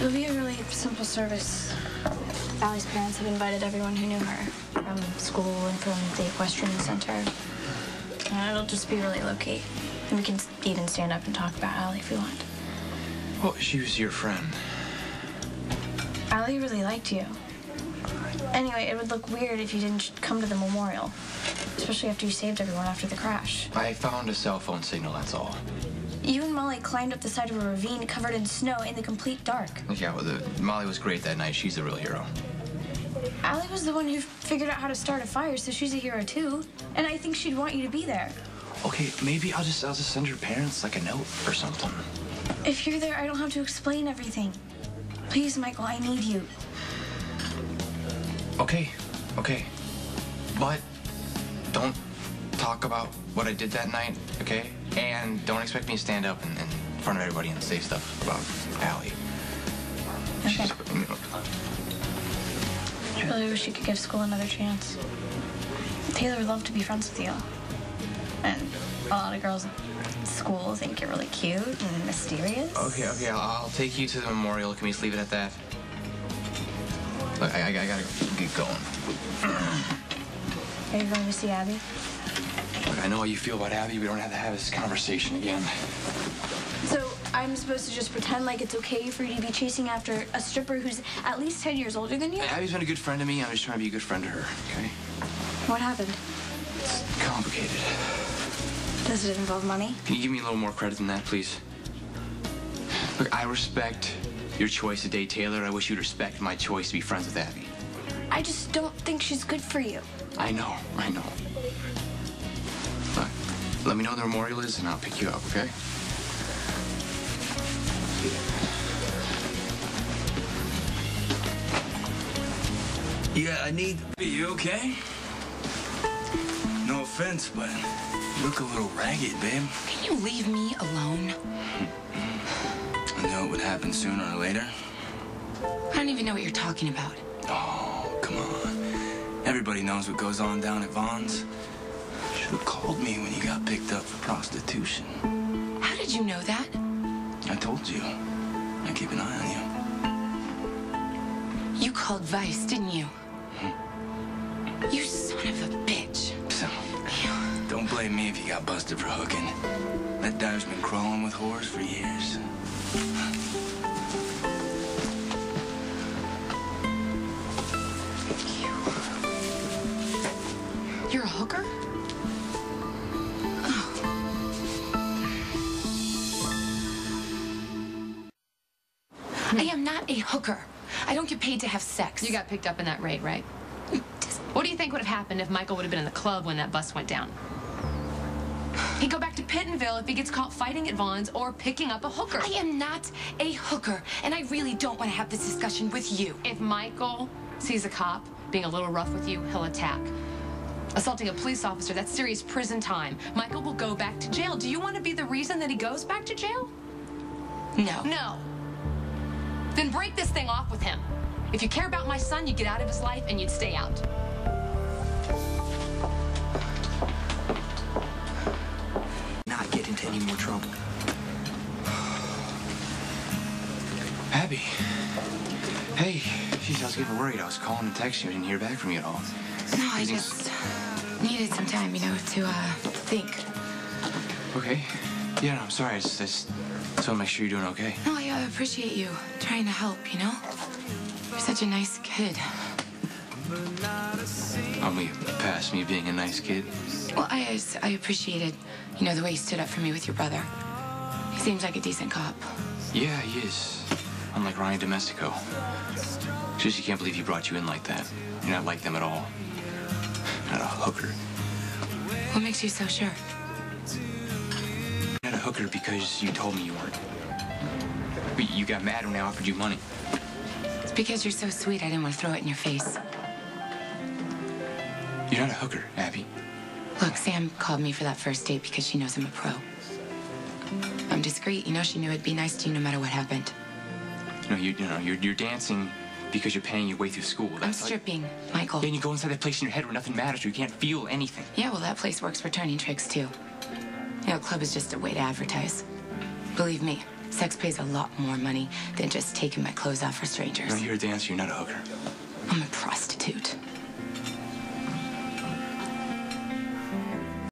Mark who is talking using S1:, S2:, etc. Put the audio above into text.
S1: It'll be a really simple service. Allie's parents have invited everyone who knew her from school and from the equestrian center. And it'll just be really low-key. And we can even stand up and talk about Allie if we want.
S2: Well, she was your friend.
S1: Allie really liked you. Anyway, it would look weird if you didn't come to the memorial. Especially after you saved everyone after the crash.
S2: I found a cell phone signal, that's all.
S1: You and Molly climbed up the side of a ravine covered in snow in the complete dark.
S2: Yeah, well, Molly was great that night. She's the real hero.
S1: Allie was the one who figured out how to start a fire, so she's a hero too. And I think she'd want you to be there.
S2: Okay, maybe I'll just send her parents like a note or something.
S1: If you're there, I don't have to explain everything. Please, Michael, I need you.
S2: Okay. But don't talk about what I did that night, okay? And don't expect me to stand up in front of everybody and say stuff about Allie.
S1: Okay. I really wish you could give school another chance. Taylor would love to be friends with you. And a lot of girls at school think you're really cute and mysterious.
S2: Okay, I'll take you to the memorial. Can we just leave it at that? Look, I gotta get going.
S1: Are you going to see Abby?
S2: Look, I know how you feel about Abby. We don't have to have this conversation again.
S1: So I'm supposed to just pretend like it's okay for you to be chasing after a stripper who's at least 10 years older than you?
S2: Abby's been a good friend to me. I'm just trying to be a good friend to her, okay?
S1: What happened?
S2: It's complicated.
S1: Does it involve money?
S2: Can you give me a little more credit than that, please? Look, I respect your choice to date Taylor. I wish you'd respect my choice to be friends with Abby.
S1: I just don't think she's good for you.
S2: I know. Look, let me know where the memorial is, and I'll pick you up, okay?
S3: Yeah, I need... Are you okay? No offense, but you look a little ragged, babe.
S4: Can you leave me alone?
S3: I knew it would happen sooner or later.
S4: I don't even know what you're talking about.
S3: Oh, come on. Everybody knows what goes on down at Vaughn's. Should have called me when you got picked up for prostitution.
S4: How did you know that?
S3: I told you. I keep an eye on you.
S4: You called Vice, didn't you? You son of a bitch.
S3: So, don't blame me if you got busted for hooking. That dive's been crawling with whores for years.
S4: You're a hooker? I am not a hooker. I don't get paid to have sex.
S5: You got picked up in that raid, right? What do you think would have happened if Michael would have been in the club when that bus went down? He'd go back to Pittenville if he gets caught fighting at Vaughn's or picking up a hooker.
S4: I am not a hooker, and I really don't want to have this discussion with you.
S5: If Michael sees a cop being a little rough with you, he'll attack. Assaulting a police officer, that's serious prison time. Michael will go back to jail. Do you want to be the reason that he goes back to jail?
S4: No.
S5: No. Then break this thing off with him. If you care about my son, you'd get out of his life and you'd stay out.
S6: Not get into any more trouble.
S2: Abby. Hey. Jeez, I was getting worried. I was calling and texting you. I didn't hear back from you at all.
S4: No, I just needed some time, to think.
S2: Okay. Yeah, no, I'm sorry. I just want to make sure you're doing okay.
S4: No, I appreciate you trying to help, You're such a nice kid.
S2: Are we past me being a nice kid?
S4: Well, I appreciated, the way you stood up for me with your brother. He seems like a decent cop.
S2: Yeah, he is. Unlike Ryan Domestico. Just you can't believe he brought you in like that. You're not like them at all. Not a hooker.
S4: What makes you so sure?
S2: You're not a hooker because you told me you weren't. But you got mad when I offered you money.
S4: It's because you're so sweet, I didn't want to throw it in your face.
S2: You're not a hooker, Abby.
S4: Look, Sam called me for that first date because she knows I'm a pro. I'm discreet, she knew it'd be nice to you no matter what happened.
S2: You're dancing because you're paying your way through school.
S4: I'm stripping, Michael.
S2: Yeah, and you go inside that place in your head where nothing matters, where you can't feel anything.
S4: Yeah, well, that place works for turning tricks, too. The club is just a way to advertise. Believe me, Sex pays a lot more money than just taking my clothes off for strangers.
S3: No, you're a dancer, you're not a hooker.
S4: I'm a prostitute.